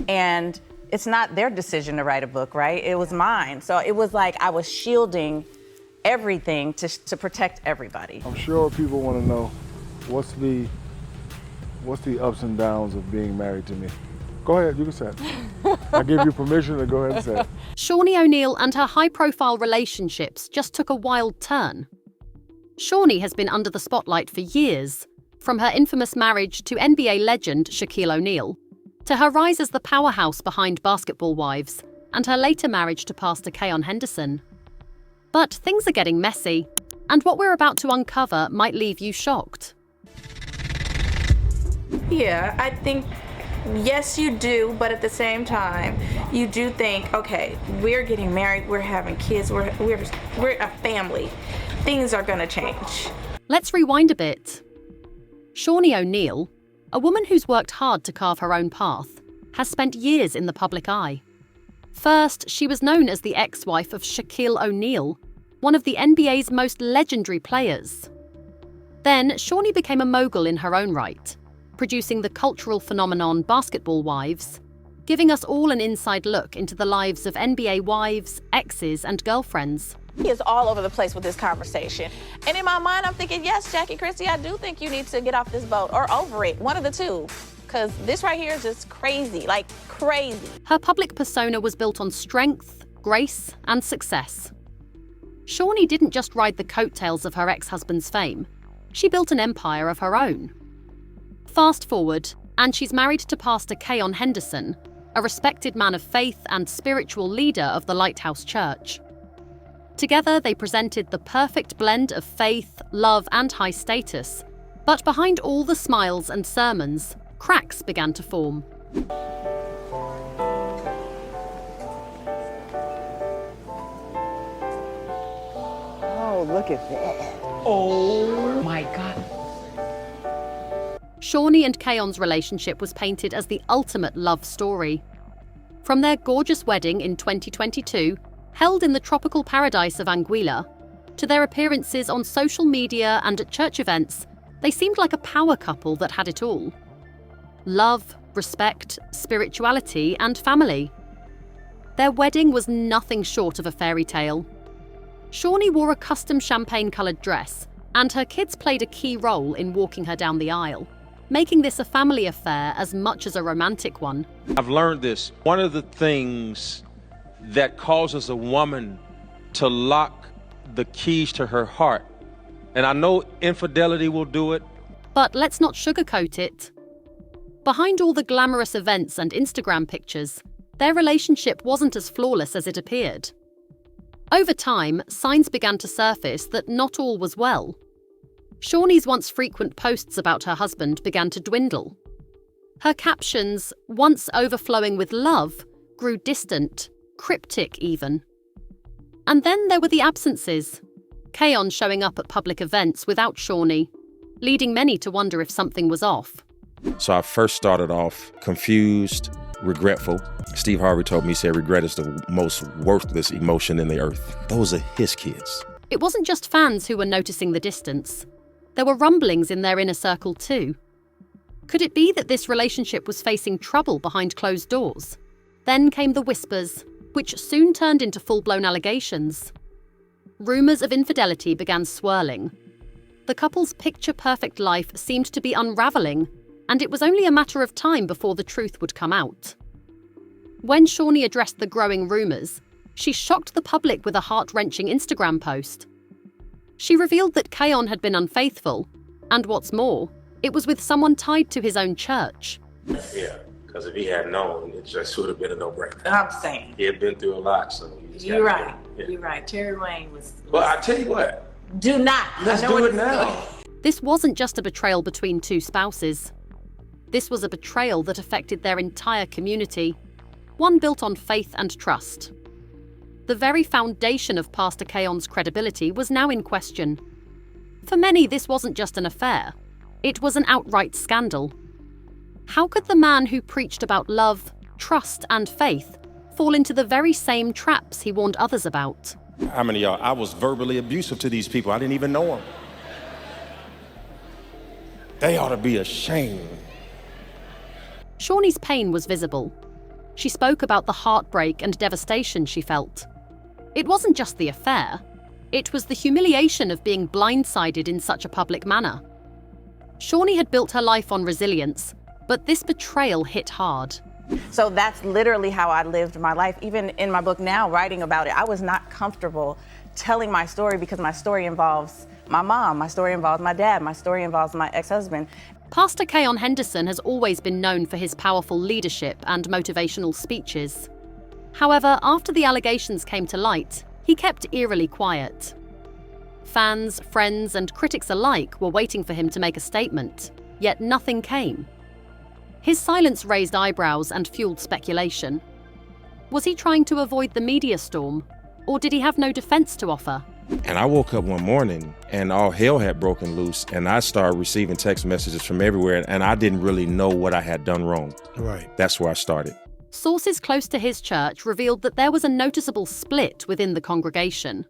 And it's not their decision to write a book, right? It was mine. So it was like I was shielding everything to protect everybody. I'm sure people want to know what's the ups and downs of being married to me. Go ahead, you can say it. I give you permission to go ahead and say it. Shaunie O'Neal and her high-profile relationships just took a wild turn. Shaunie has been under the spotlight for years, from her infamous marriage to NBA legend Shaquille O'Neal, to her rise as the powerhouse behind Basketball Wives, and her later marriage to Pastor Keon Henderson. But things are getting messy, and what we're about to uncover might leave you shocked. Yeah, I think, yes, you do, but at the same time, you do think, okay, we're getting married, we're having kids, we're a family. Things are gonna change. Let's rewind a bit. Shaunie O'Neal, a woman who's worked hard to carve her own path, has spent years in the public eye. First, she was known as the ex-wife of Shaquille O'Neal, one of the NBA's most legendary players. Then, Shaunie became a mogul in her own right, producing the cultural phenomenon Basketball Wives, giving us all an inside look into the lives of NBA wives, exes, and girlfriends. He is all over the place with this conversation. And in my mind, I'm thinking, yes, Jackie Christie, I do think you need to get off this boat or over it, one of the two. Because this right here is just crazy, like crazy. Her public persona was built on strength, grace, and success. Shaunie didn't just ride the coattails of her ex-husband's fame. She built an empire of her own. Fast forward, and she's married to Pastor Keon Henderson, a respected man of faith and spiritual leader of the Lighthouse Church. Together, they presented the perfect blend of faith, love, and high status. But behind all the smiles and sermons, cracks began to form. Oh, look at that. Oh my God. Shaunie and Keon's relationship was painted as the ultimate love story. From their gorgeous wedding in 2022, held in the tropical paradise of Anguilla, to their appearances on social media and at church events, they seemed like a power couple that had it all. Love, respect, spirituality, and family. Their wedding was nothing short of a fairy tale. Shaunie wore a custom champagne-coloured dress, and her kids played a key role in walking her down the aisle, making this a family affair as much as a romantic one. I've learned this. One of the things that causes a woman to lock the keys to her heart, and I know infidelity will do it. But let's not sugarcoat it. Behind all the glamorous events and Instagram pictures, their relationship wasn't as flawless as it appeared. Over time, signs began to surface that not all was well. Shaunie's once frequent posts about her husband began to dwindle. Her captions, once overflowing with love, grew distant, cryptic even. And then there were the absences. Keon showing up at public events without Shaunie, leading many to wonder if something was off. So I first started off confused, regretful. Steve Harvey told me, he said, regret is the most worthless emotion in the earth. Those are his kids. It wasn't just fans who were noticing the distance. There were rumblings in their inner circle too. Could it be that this relationship was facing trouble behind closed doors? Then came the whispers, which soon turned into full-blown allegations. Rumours of infidelity began swirling. The couple's picture-perfect life seemed to be unravelling, and it was only a matter of time before the truth would come out. When Shaunie addressed the growing rumours, she shocked the public with a heart-wrenching Instagram post. She revealed that Keon had been unfaithful, and what's more, it was with someone tied to his own church. Yeah, because if he had known, it just would have been a no-brainer. I'm saying. He had been through a lot, so... You're right. You're right. Terry Wayne was... Well, I tell you what. Do not. Let's do it now. This wasn't just a betrayal between two spouses. This was a betrayal that affected their entire community, one built on faith and trust. The very foundation of Pastor Keon's credibility was now in question. For many, this wasn't just an affair. It was an outright scandal. How could the man who preached about love, trust, and faith fall into the very same traps he warned others about? How many of y'all, I was verbally abusive to these people. I didn't even know them. They ought to be ashamed. Shaunie's pain was visible. She spoke about the heartbreak and devastation she felt. It wasn't just the affair. It was the humiliation of being blindsided in such a public manner. Shaunie had built her life on resilience, but this betrayal hit hard. So that's literally how I lived my life. Even in my book now, writing about it, I was not comfortable telling my story because my story involves my mom, my story involves my dad, my story involves my ex-husband. Pastor Keon Henderson has always been known for his powerful leadership and motivational speeches. However, after the allegations came to light, he kept eerily quiet. Fans, friends, and critics alike were waiting for him to make a statement, yet nothing came. His silence raised eyebrows and fueled speculation. Was he trying to avoid the media storm, or did he have no defense to offer? And I woke up one morning and all hell had broken loose, and I started receiving text messages from everywhere, and I didn't really know what I had done wrong. Right. That's where I started. Sources close to his church revealed that there was a noticeable split within the congregation.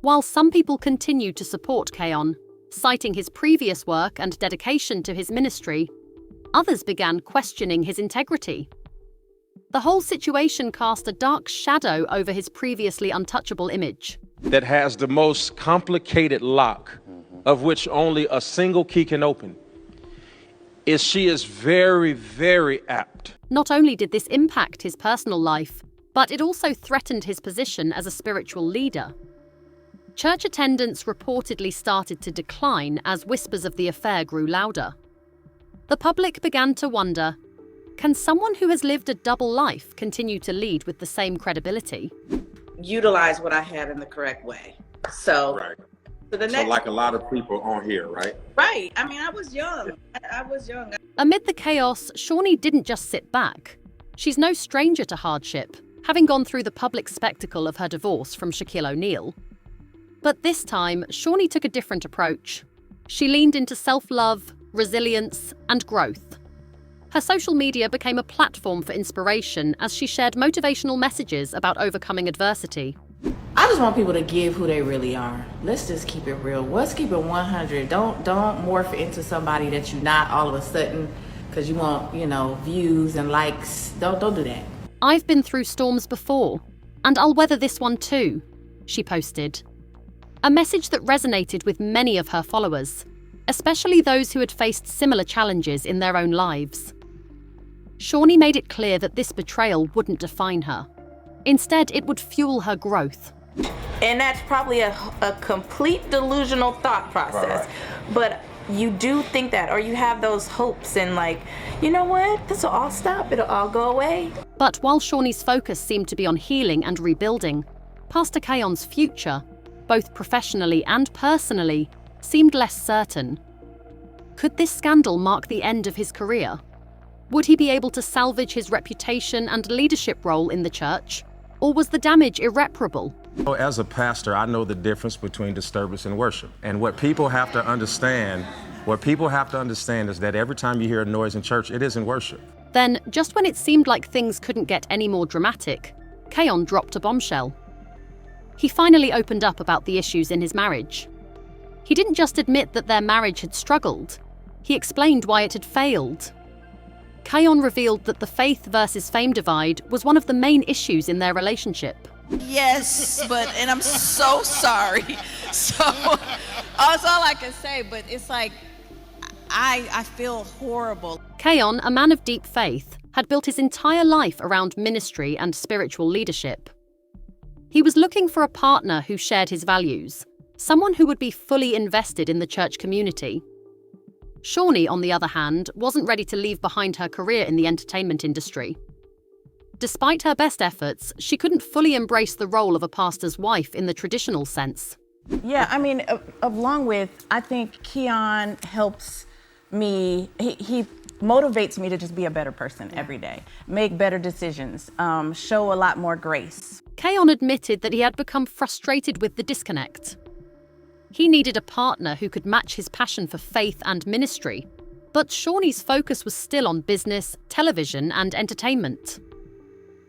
While some people continued to support Keon, citing his previous work and dedication to his ministry, others began questioning his integrity. The whole situation cast a dark shadow over his previously untouchable image. That has the most complicated lock, of which only a single key can open, she is very, very apt. Not only did this impact his personal life, but it also threatened his position as a spiritual leader. Church attendance reportedly started to decline as whispers of the affair grew louder. The public began to wonder, can someone who has lived a double life continue to lead with the same credibility? Utilize what I had in the correct way. So, Right. so the So next, like a lot of people on here, right? right. I mean, I was young. I was young. Amid the chaos, Shaunie didn't just sit back. She's no stranger to hardship, having gone through the public spectacle of her divorce from Shaquille O'Neal. But this time, Shaunie took a different approach. She leaned into self-love, resilience, and growth. Her social media became a platform for inspiration as she shared motivational messages about overcoming adversity. I just want people to give who they really are. Let's just keep it real. Let's keep it 100. Don't morph into somebody that you're not all of a sudden because you want, views and likes. Don't do that. "I've been through storms before, and I'll weather this one too," she posted. A message that resonated with many of her followers, especially those who had faced similar challenges in their own lives. Shaunie made it clear that this betrayal wouldn't define her. Instead, it would fuel her growth. And that's probably a complete delusional thought process. But you do think that, or you have those hopes and you know what? This will all stop. It'll all go away. But while Shaunie's focus seemed to be on healing and rebuilding, Pastor Keon's future, both professionally and personally, seemed less certain. Could this scandal mark the end of his career? Would he be able to salvage his reputation and leadership role in the church? Or was the damage irreparable? As a pastor, I know the difference between disturbance and worship. And what people have to understand is that every time you hear a noise in church, it isn't worship. Then, just when it seemed like things couldn't get any more dramatic, Keon dropped a bombshell. He finally opened up about the issues in his marriage. He didn't just admit that their marriage had struggled, he explained why it had failed. Keon revealed that the faith versus fame divide was one of the main issues in their relationship. Yes, and I'm so sorry. So that's all I can say, but it's like, I feel horrible. Keon, a man of deep faith, had built his entire life around ministry and spiritual leadership. He was looking for a partner who shared his values, someone who would be fully invested in the church community. Shaunie, on the other hand, wasn't ready to leave behind her career in the entertainment industry. Despite her best efforts, she couldn't fully embrace the role of a pastor's wife in the traditional sense. Yeah, I mean, along with, I think Keon helps me, he motivates me to just be a better person every day, make better decisions, show a lot more grace. Keon admitted that he had become frustrated with the disconnect. He needed a partner who could match his passion for faith and ministry, but Shaunie's focus was still on business, television, and entertainment.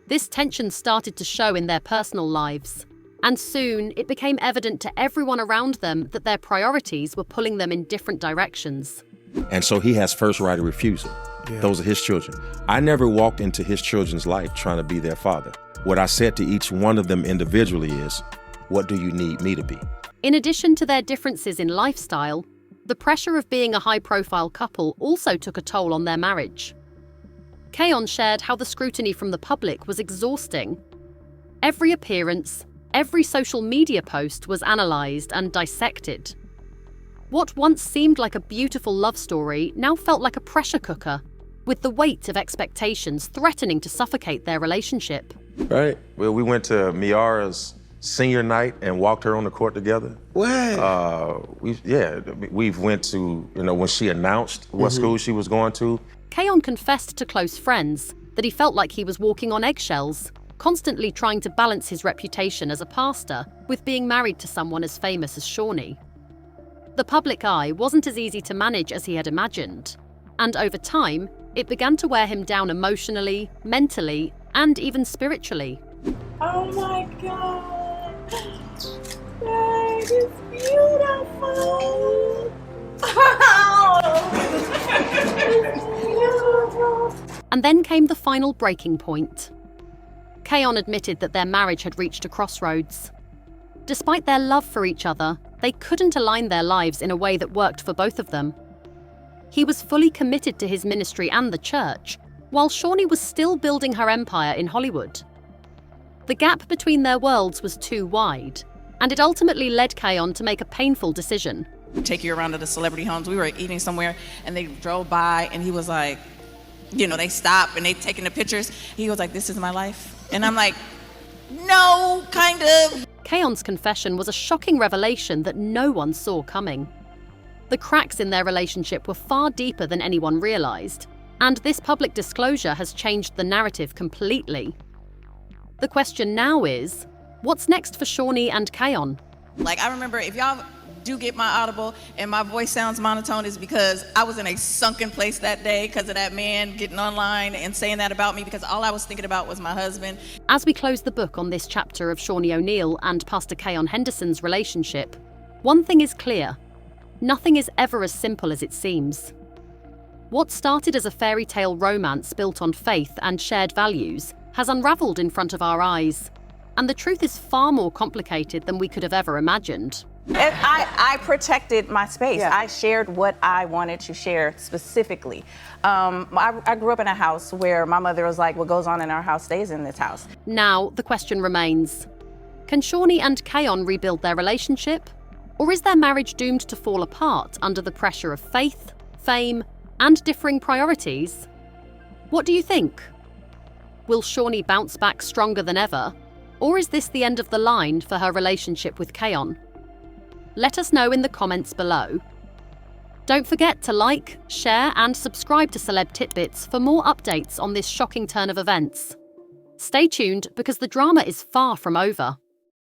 This tension started to show in their personal lives, and soon it became evident to everyone around them that their priorities were pulling them in different directions. And so he has first right of refusal. Those are his children. I never walked into his children's life trying to be their father. What I said to each one of them individually is, what do you need me to be? In addition to their differences in lifestyle, the pressure of being a high-profile couple also took a toll on their marriage. Kayon shared how the scrutiny from the public was exhausting. Every appearance, every social media post was analysed and dissected. What once seemed like a beautiful love story now felt like a pressure cooker, with the weight of expectations threatening to suffocate their relationship. Right. Well, we went to Miara's senior night and walked her on the court together. What? We've went to, when she announced what school she was going to. Kayon confessed to close friends that he felt like he was walking on eggshells, constantly trying to balance his reputation as a pastor with being married to someone as famous as Shaunie. The public eye wasn't as easy to manage as he had imagined, and over time, it began to wear him down emotionally, mentally, and even spiritually. Oh my God. That is beautiful. And then came the final breaking point. Kayon admitted that their marriage had reached a crossroads. Despite their love for each other, they couldn't align their lives in a way that worked for both of them. He was fully committed to his ministry and the church, while Shaunie was still building her empire in Hollywood. The gap between their worlds was too wide, and it ultimately led Kayon to make a painful decision. Take you around to the celebrity homes. We were eating somewhere and they drove by and he was like, they stopped and they taking the pictures. He was like, this is my life. And I'm like, no, kind of. Kayon's confession was a shocking revelation that no one saw coming. The cracks in their relationship were far deeper than anyone realized, and this public disclosure has changed the narrative completely. The question now is, what's next for Shaunie and Kayon? Like, I remember, if y'all do get my audible and my voice sounds monotone, is because I was in a sunken place that day because of that man getting online and saying that about me, because all I was thinking about was my husband. As we close the book on this chapter of Shaunie O'Neal and Pastor Kayon Henderson's relationship, one thing is clear: nothing is ever as simple as it seems. What started as a fairy tale romance built on faith and shared values has unraveled in front of our eyes, and the truth is far more complicated than we could have ever imagined. I protected my space. Yeah. I shared what I wanted to share specifically. I grew up in a house where my mother was like, what goes on in our house stays in this house. Now, the question remains, can Shaunie and Kayon rebuild their relationship? Or is their marriage doomed to fall apart under the pressure of faith, fame, and differing priorities? What do you think? Will Shaunie bounce back stronger than ever? Or is this the end of the line for her relationship with Kayon? Let us know in the comments below. Don't forget to like, share, and subscribe to Celeb Titbits for more updates on this shocking turn of events. Stay tuned because the drama is far from over.